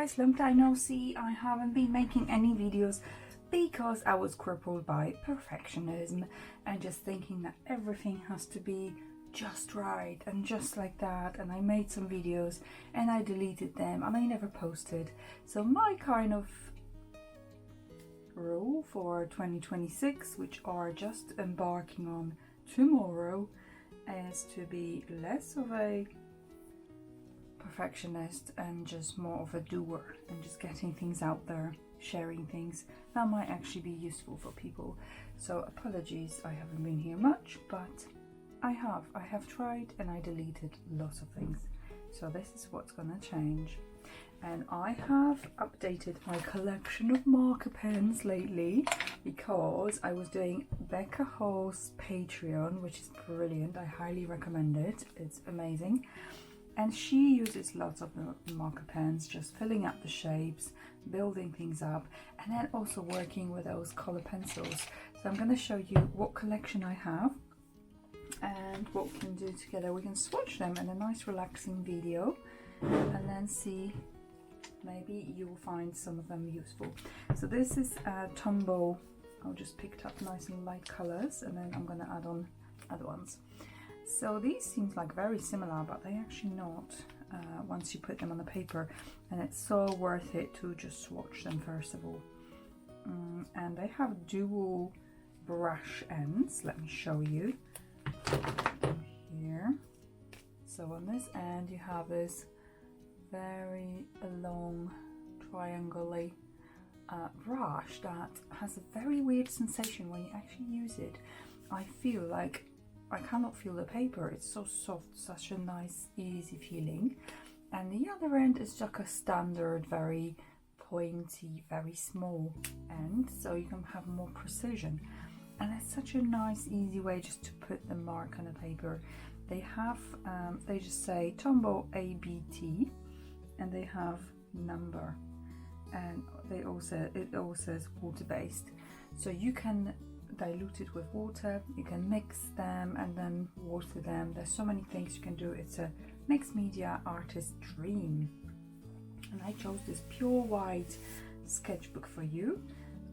guys, long time no see. I haven't been making any videos because I was crippled by perfectionism and just thinking that everything has to be just right and just like that, and I made some videos and I deleted them and I never posted. So my kind of rule for 2026, which are just embarking on tomorrow, is to be less of a perfectionist and just more of a doer and just getting things out there, sharing things that might actually be useful for people. So apologies, I haven't been here much, but I have tried and I deleted lots of things. So this is what's gonna change. And I have updated my collection of marker pens lately because I was doing Becca Hall's Patreon, which is brilliant. I highly recommend it. It's amazing. And she uses lots of marker pens, just filling up the shapes, building things up, and then also working with those color pencils. So I'm going to show you what collection I have and what we can do together. We can swatch them in a nice relaxing video and then see, maybe you'll find some of them useful. So this is Tombow. I'll just picked up nice and light colors, and then I'm going to add on other ones. So these seems like very similar, but they're actually not once you put them on the paper, and it's so worth it to just swatch them first of all. And they have dual brush ends. Let me show you here. So on this end you have this very long triangular brush that has a very weird sensation when you actually use it. I feel like I cannot feel the paper, it's so soft, such a nice easy feeling. And the other end is like a standard, very pointy, very small end, so you can have more precision. And it's such a nice easy way just to put the mark on the paper. They have, they just say Tombow ABT, and they have number, and they also, it also says water-based, so you can dilute it with water, you can mix them and then water them. There's so many things you can do. It's a mixed media artist dream. And I chose this pure white sketchbook for you.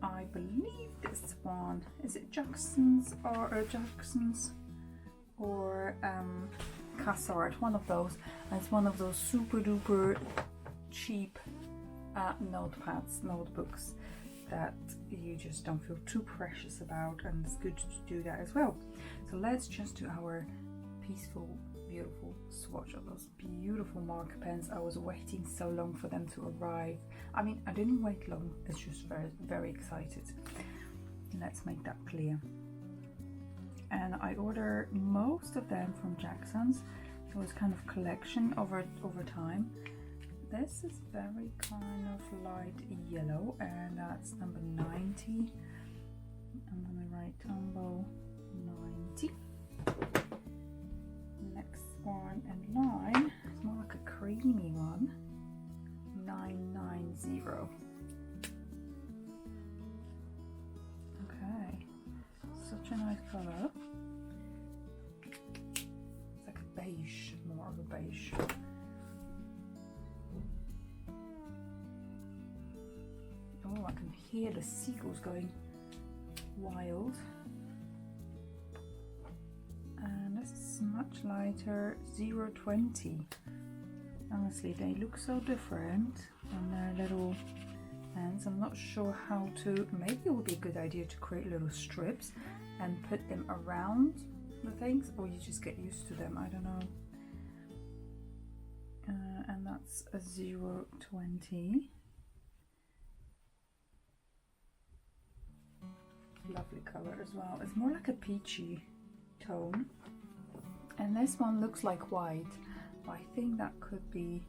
I believe this one, is it Jackson's or Cassart, one of those. And it's one of those super duper cheap notebooks that you just don't feel too precious about, and it's good to do that as well. So let's just do our peaceful, beautiful swatch of those beautiful marker pens. I was waiting so long for them to arrive. I mean, I didn't wait long, it's just very excited. Let's make that clear. And I ordered most of them from Jackson's. It was kind of collection over time. This is very kind of light yellow, and that's number 90. I'm gonna write Tombow 90. Next one in line, it's more like a creamy one, 990. Okay, such a nice color. It's like a beige, more of a beige. Oh, I can hear the seagulls going wild. And this is much lighter, 020. Honestly, they look so different on their little ends. I'm not sure how to, maybe it would be a good idea to create little strips and put them around the things, or you just get used to them, I don't know. And that's a 020. Lovely color as well. It's more like a peachy tone, and this one looks like white, but I think that could be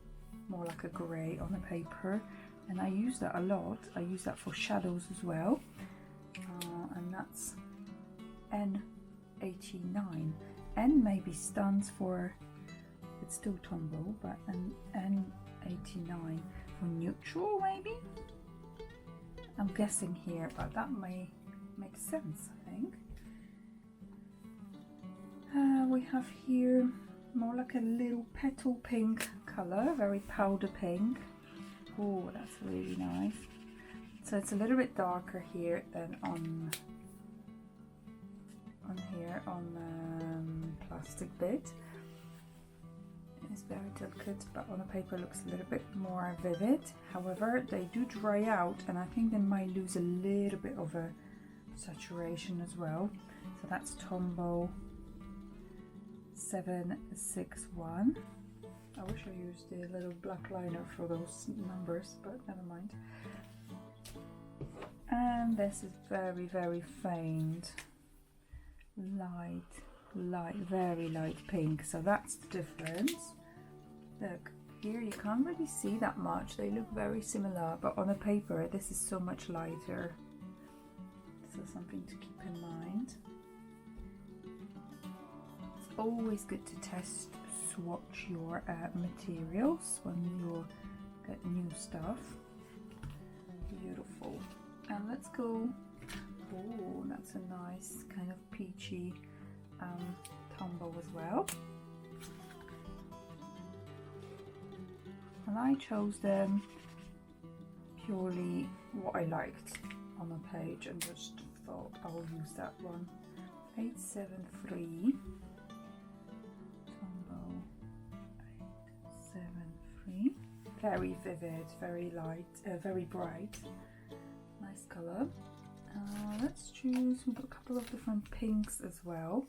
more like a grey on the paper, and I use that a lot. I use that for shadows as well, and that's N89. N maybe stands for, it's still Tombow, but an N89 for neutral maybe, I'm guessing here, but that may makes sense, I think. We have here more like a little petal pink color, very powder pink. Oh, Oh, that's really nice. So it's a little bit darker here than on here on the plastic bit. It's very delicate, but on the paper it looks a little bit more vivid. However, they do dry out, and I think they might lose a little bit of a saturation as well. So that's Tombow 761. I wish I used the little black liner for those numbers, but never mind. And this is very, very faint, light, very light pink. So that's the difference. Look, here you can't really see that much. They look very similar, but on a paper this is so much lighter. So something to keep in mind. It's always good to test, swatch your materials when you get new stuff. Beautiful. And let's go. Oh, that's a nice kind of peachy Tombow as well. And I chose them purely what I liked on the page and just thought I'll use that one. 873. Tombow 873. Very vivid, very light, very bright. Nice colour. Let's choose, we've got a couple of different pinks as well.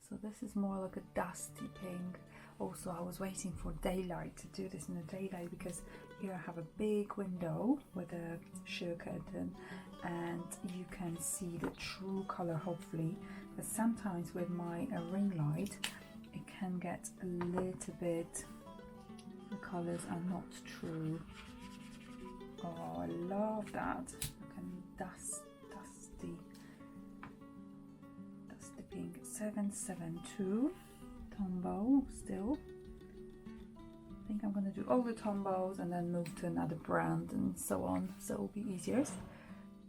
So this is more like a dusty pink. Also, I was waiting for daylight to do this in the daylight, because here I have a big window with a sheer curtain and you can see the true colour hopefully, but sometimes with my ring light it can get a little bit, the colours are not true. Oh, I love that. Look at dusty pink. 772 Tombow still. I think I'm going to do all the Tombows and then move to another brand and so on, so it will be easier.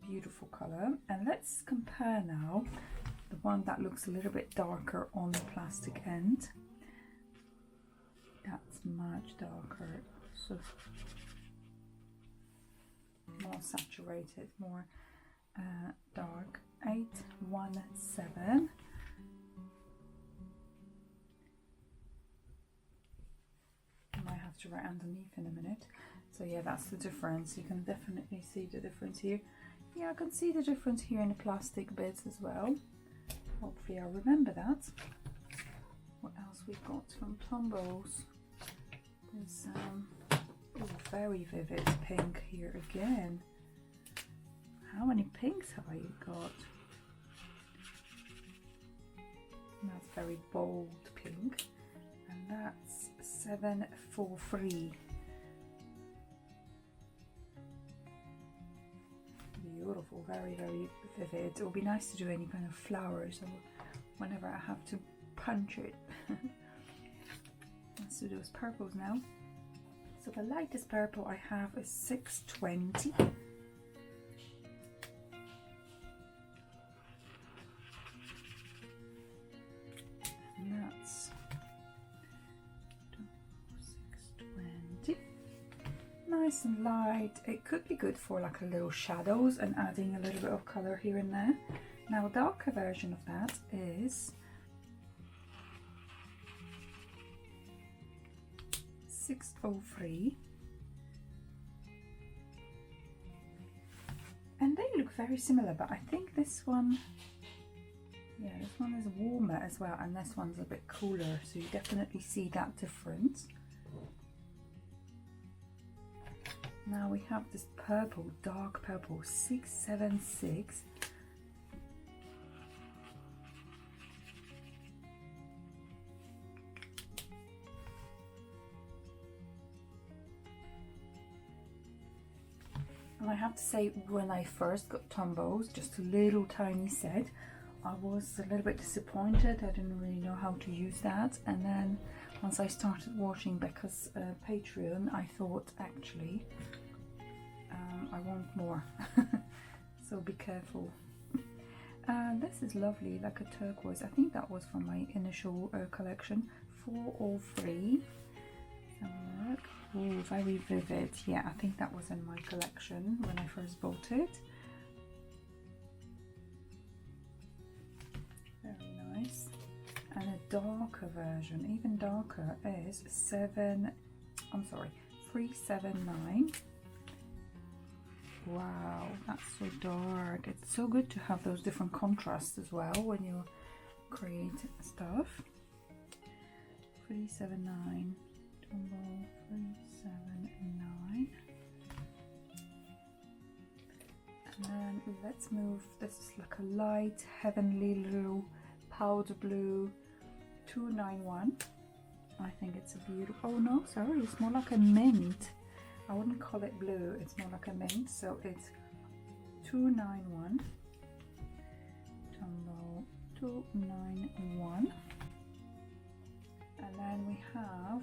Beautiful colour. And let's compare now the one that looks a little bit darker on the plastic end. That's much darker, so more saturated, more dark. 817. I might have to write underneath in a minute. So yeah, that's the difference. You can definitely see the difference here. Yeah, I can see the difference here in the plastic bits as well. Hopefully I'll remember that. What else we've got from Tombows? There's oh, very vivid pink here again. How many pinks have I got? That's very bold pink, and that's 743. Beautiful, very, very vivid. It will be nice to do any kind of flowers or whenever I have to punch it. Let's do those purples now. So the lightest purple I have is 620. And that's 620. Nice and light. It could be good for like a little shadows and adding a little bit of color here and there. Now a darker version of that is 603, and they look very similar, but I think this one, yeah, this one is warmer as well, and this one's a bit cooler, so you definitely see that difference. Now we have this purple, dark purple, 676. And I have to say, when I first got Tombows, just a little tiny set, I was a little bit disappointed. I didn't really know how to use that. And then once I started watching Becca's Patreon, I thought, actually, I want more. So be careful. This is lovely, like a turquoise. I think that was from my initial collection. 403. Some look. Oh, very vivid. Yeah, I think that was in my collection when I first bought it. Very nice. And a darker version, even darker, is 379. Wow, that's so dark. It's so good to have those different contrasts as well when you create stuff. 379, Tombow 379. And then let's move, this is like a light heavenly blue, powder blue, 291. I think it's a beautiful, oh no, sorry, it's more like a mint. I wouldn't call it blue, it's more like a mint, so it's 291. Tombow 291. And then we have,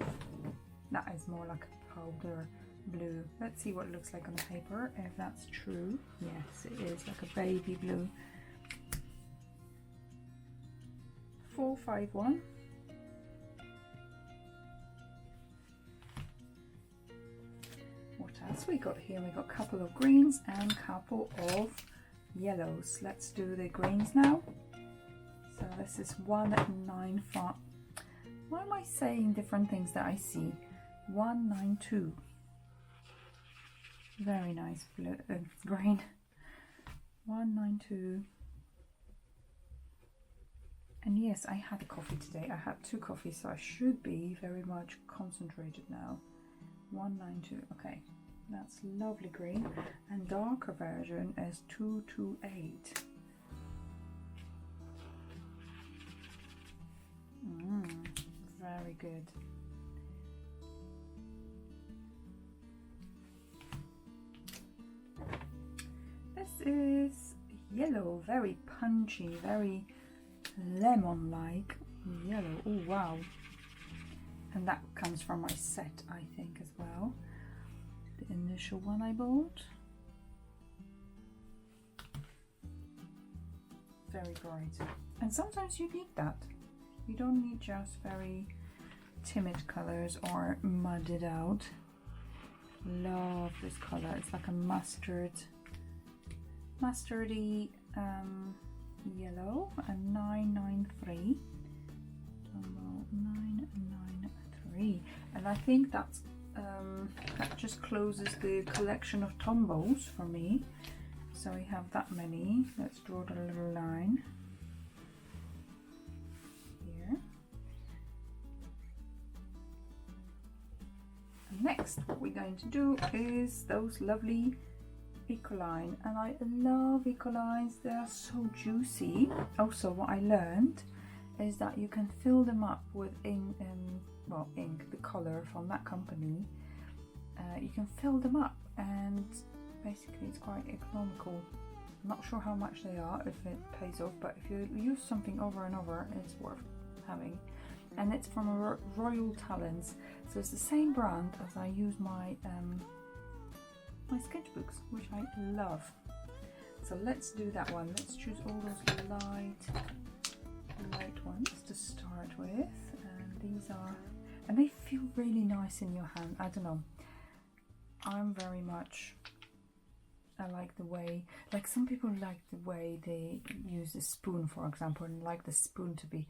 that is more like a powder blue. Let's see what it looks like on the paper, if that's true. Yes, it is like a baby blue. 451. What else we got here? We got a couple of greens and a couple of yellows. Let's do the greens now. So this is 195. Why am I saying different things that I see? 192. Very nice blue, green. 192. And yes, I had coffee today. I had 2 coffees, so I should be very much concentrated now. 192. Okay, that's lovely green. And darker version is 228. Very good. This is yellow, very punchy, very lemon-like yellow. Oh wow. And that comes from my set, I think, as well. The initial one I bought. Very bright. And sometimes you need that. You don't need just very timid colors or mudded out. Love this color. It's like a mustardy yellow, and 993. Tombow 993. And I think that's that just closes the collection of Tombows for me. So we have that many. Let's draw the little line. Next, what we're going to do is those lovely Ecoline, and I love Ecolines. They are so juicy. Also, what I learned is that you can fill them up with ink, the color from that company. You can fill them up, and basically it's quite economical. I'm not sure how much they are, if it pays off, but if you use something over and over, it's worth having. And it's from Royal Talents, so it's the same brand as I use my my sketchbooks, which I love. So let's do that one. Let's choose all those light ones to start with, and these are, and they feel really nice in your hand. I don't know, I'm very much, I like the way, like some people like the way they use a spoon, for example, and like the spoon to be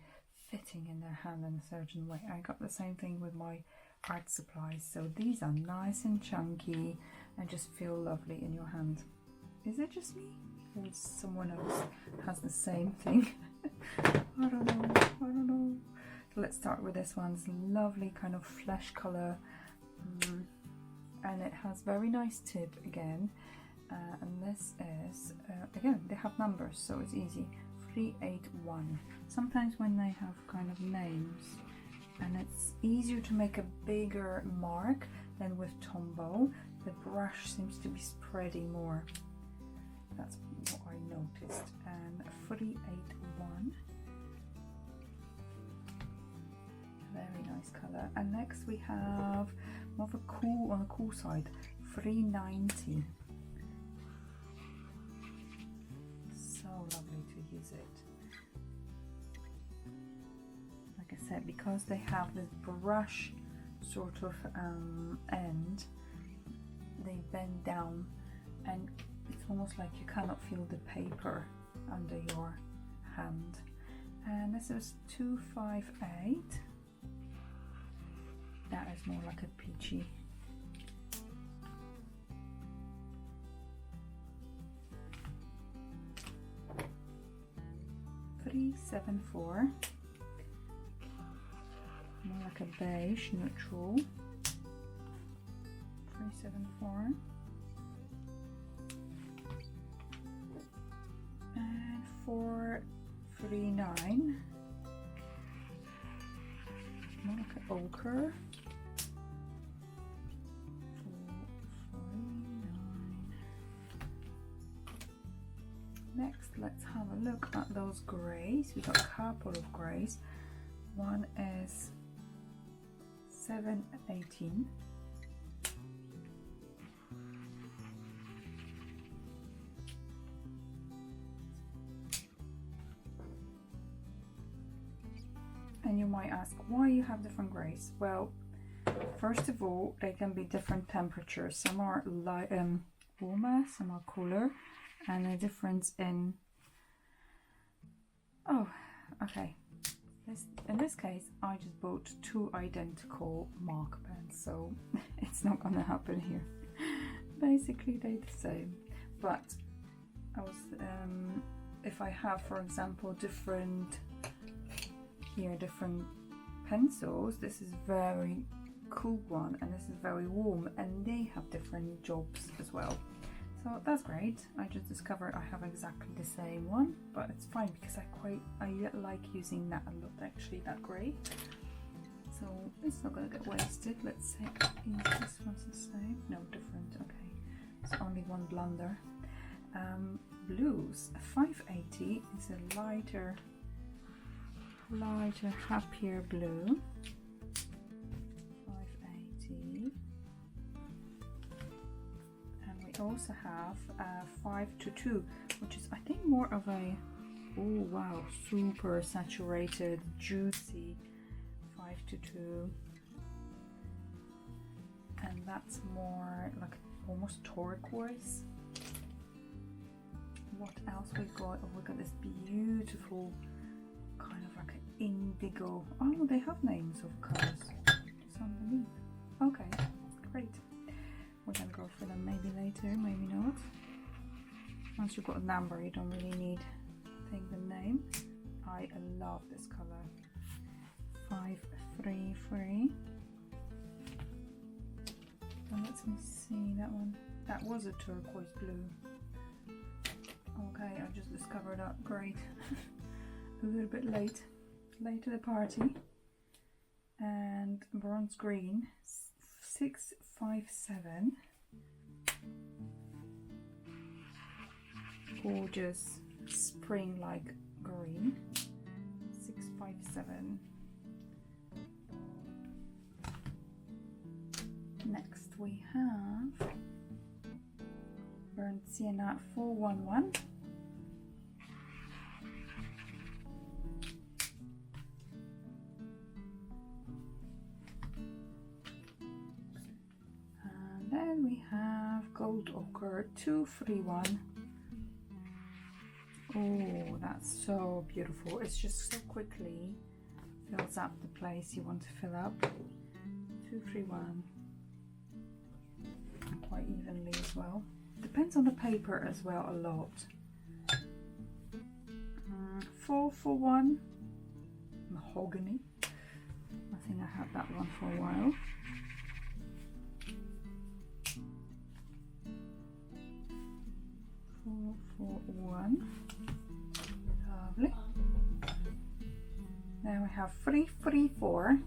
fitting in their hand in a certain way. I got the same thing with my art supplies. So these are nice and chunky and just feel lovely in your hand. Is it just me, or someone else has the same thing? I don't know. So let's start with this one. It's a lovely kind of flesh color, and it has very nice tip again, and this is again, they have numbers, so it's easy. 381. Sometimes when they have kind of names, and it's easier to make a bigger mark than with Tombow, the brush seems to be spreading more. That's what I noticed. And 381. Very nice color. And next we have more of a cool, on the cool side, 390. So lovely to use it. Like I said, because they have this brush sort of end, they bend down and it's almost like you cannot feel the paper under your hand. And this is 258. That is more like a peachy. $374, more like a beige neutral. 374, and 439, more like an ochre. 449. Next, let's have a look at those greys. We got a couple of greys. One is 718. And you might ask why you have different greys. Well, first of all, they can be different temperatures. Some are light, warmer, some are cooler, and a difference in, oh, okay. In this case, I just bought two identical marker pens, so it's not gonna happen here. Basically, they're the same. But I was, if I have, for example, different pencils, this is very cool one, and this is very warm, and they have different jobs as well. So that's great. I just discovered I have exactly the same one, but it's fine because I like using that a lot, actually, that grey. So it's not gonna get wasted. Let's see, is this one's the same? No, different. Okay, it's only one blunder. Blues, 580 is a lighter, happier blue. 580. Also have 522, which is I think more of a, oh wow, super saturated, juicy 522, and that's more like almost turquoise. What else we got? Oh, we got this beautiful kind of like an indigo. Oh, they have names of colors. It's underneath. Okay, great. We're gonna go for them maybe later, maybe not. Once you've got a number, you don't really need, I think, the name. I love this color. 533. And let me see that one. That was a turquoise blue. Okay, I just discovered that. Great. A little bit late to the party. And bronze green. 657. Gorgeous spring-like green. 657. Next we have burnt sienna 411. Then we have gold ochre 231. Oh, that's so beautiful. It's just so quickly fills up the place you want to fill up. 231. Quite evenly as well. Depends on the paper as well a lot. 441. Mahogany. I think I had that one for a while. 441. Lovely. Then we have 334.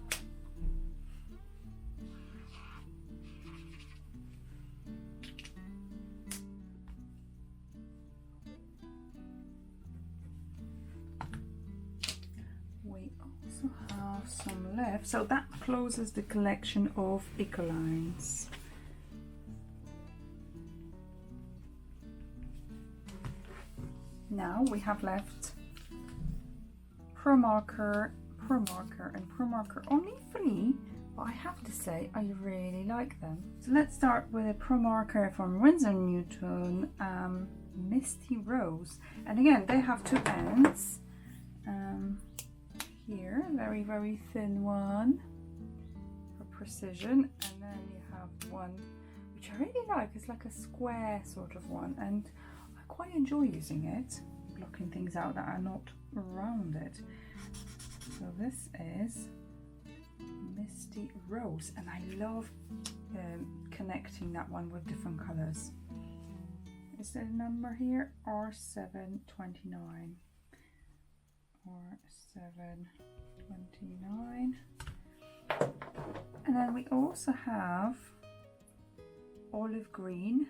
We also have some left, so that closes the collection of Ecolines. Now we have left ProMarker, and ProMarker. Only 3 but I have to say I really like them. So let's start with a ProMarker from Winsor & Newton, Misty Rose. And again, they have two ends. Here, very thin one for precision, and then you have one which I really like. It's like a square sort of one, and I quite enjoy using it, blocking things out that are not rounded. So this is Misty Rose, and I love connecting that one with different colors. Is there a number here? R729. R729. And then we also have olive green,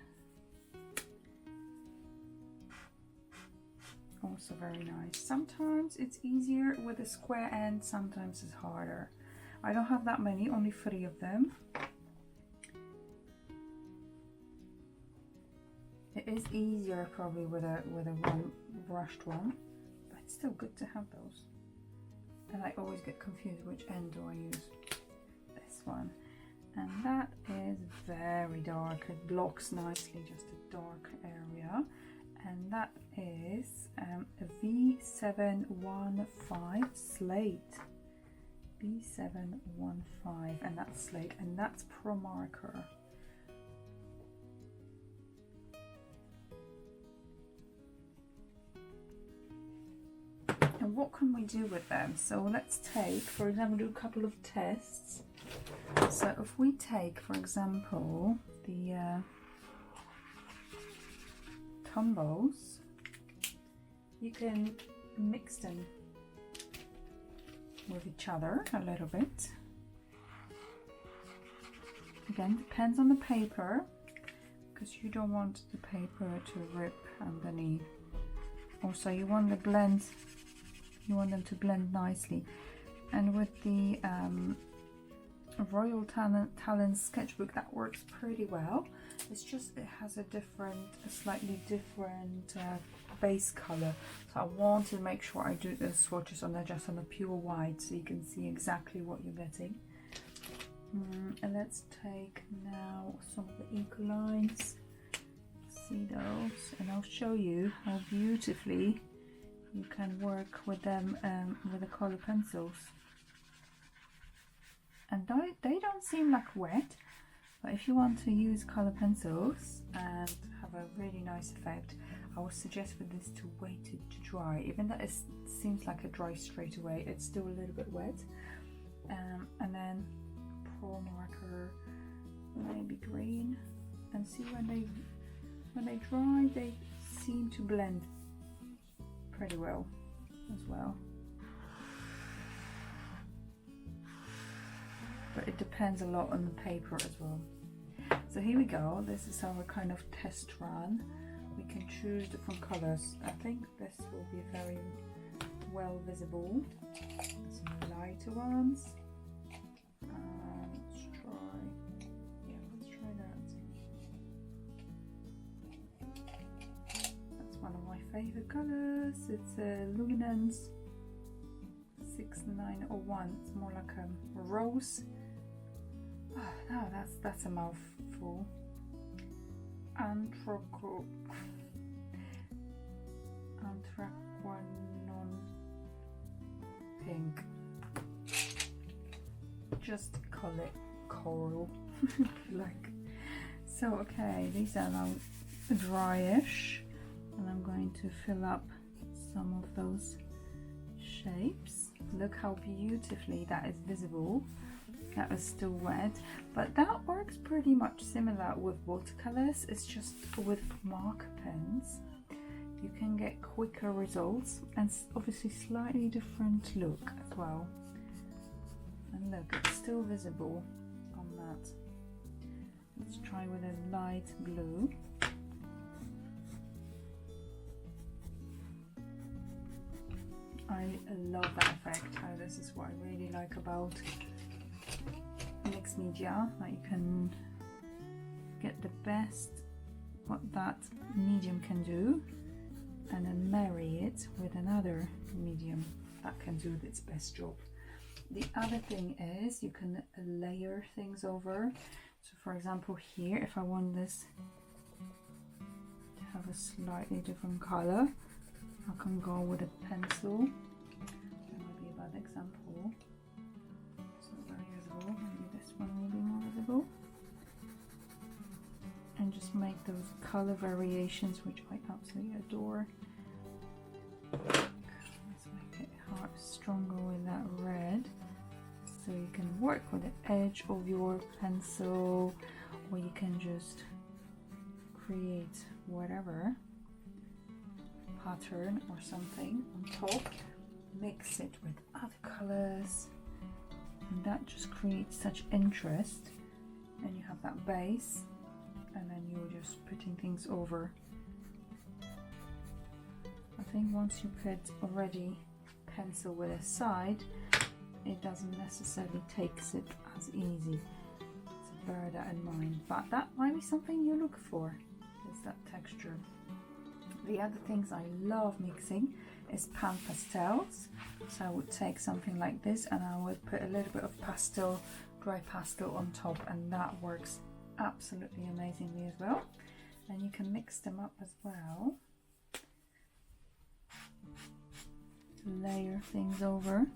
also very nice. Sometimes it's easier with a square end, sometimes it's harder. I don't have that many, only 3 of them. It is easier probably with a one brushed one, but it's still good to have those. And I always get confused which end do I use. This one. And that is very dark. It blocks nicely just a dark area. And that is a V715 slate. V715, and that's slate, and that's ProMarker. And what can we do with them? So let's take, for example, do a couple of tests. So if we take, for example, the Tombows, you can mix them with each other a little bit. Again, depends on the paper, because you don't want the paper to rip underneath. Also, you want the blend, you want them to blend nicely. And with the Royal Talent sketchbook, that works pretty well. It's just it has a slightly different base color, so I want to make sure I do the swatches on there just on a pure white, so you can see exactly what you're getting. And let's take now some of the Ecolines. See those, and I'll show you how beautifully you can work with them with the color pencils. And they don't seem like wet, but if you want to use color pencils and have a really nice effect, I would suggest for this to wait it to dry. Even though it seems like it dries straight away, it's still a little bit wet. And then ProMarker, maybe green, and see when they dry, they seem to blend pretty well as well. But it depends a lot on the paper as well. So here we go, this is our kind of test run. We can choose different colors. I think this will be very well visible. Some lighter ones. Let's try that. That's one of my favorite colors. It's a Luminance 6901. It's more like a rose. Oh, no, that's a mouthful. Anthraquinone pink. Just call it coral. Like so. Okay, these are now dryish, and I'm going to fill up some of those shapes. Look how beautifully that is visible. That is still wet, but that works pretty much similar with watercolors. It's just with marker pens you can get quicker results and obviously slightly different look as well. And look, it's still visible on that. Let's try with a light blue. I love that effect. This is what I really like about mixed media, that you can get the best what that medium can do and then marry it with another medium that can do its best job. The other thing is you can layer things over. So for example here, if I want this to have a slightly different color, I can go with a pencil. That might be a bad example. It's not very visible. Maybe this one will be more visible. And just make those color variations, which I absolutely adore. Let's make it stronger with that red. So you can work with the edge of your pencil, or you can just create whatever pattern or something on top, mix it with other colors, and that just creates such interest. And you have that base, and then you're just putting things over. I think once you put already pencil with a side, it doesn't necessarily takes it as easy. So bear that in mind, but that might be something you look for, is that texture. The other things I love mixing is pan pastels. So I would take something like this and I would put a little bit of pastel, dry pastel on top, and that works absolutely amazingly as well. And you can mix them up as well. Layer things over.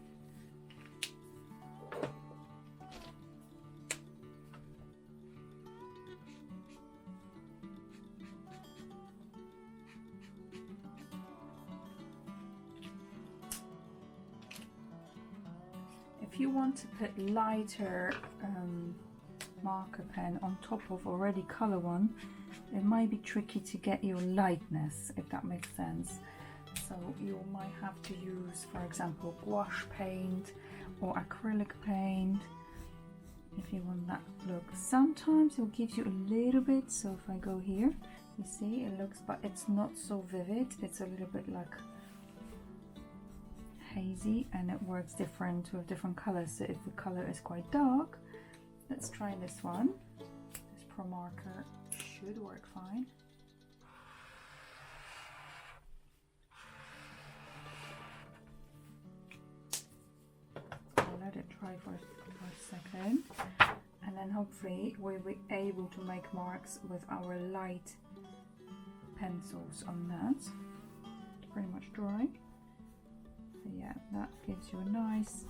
If you want to put lighter marker pen on top of already color one, it might be tricky to get your lightness, if that makes sense. So you might have to use, for example, gouache paint or acrylic paint if you want that look. Sometimes it gives you a little bit, so if I go here, you see it looks, but it's not so vivid, it's a little bit like hazy, and it works different with different colors. So if the color is quite dark, let's try this one. This ProMarker should work fine. I'll let it dry for a second, and then hopefully we'll be able to make marks with our light pencils on that. It's pretty much dry. So yeah, that gives you a nice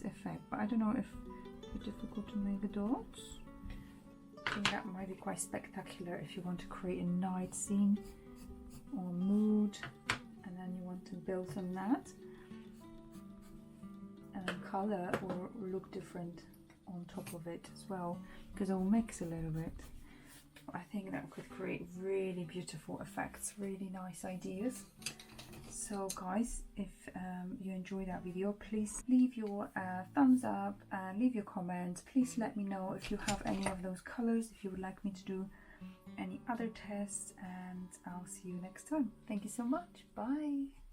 effect, but I don't know if it's difficult to make the dots. I think that might be quite spectacular if you want to create a night scene or mood, and then you want to build on that, and then color will look different on top of it as well, because it will mix a little bit. I think that could create really beautiful effects, really nice ideas. So guys, if you enjoyed that video, please leave your thumbs up and leave your comments. Please let me know if you have any of those colors, if you would like me to do any other tests, and I'll see you next time. Thank you so much. Bye.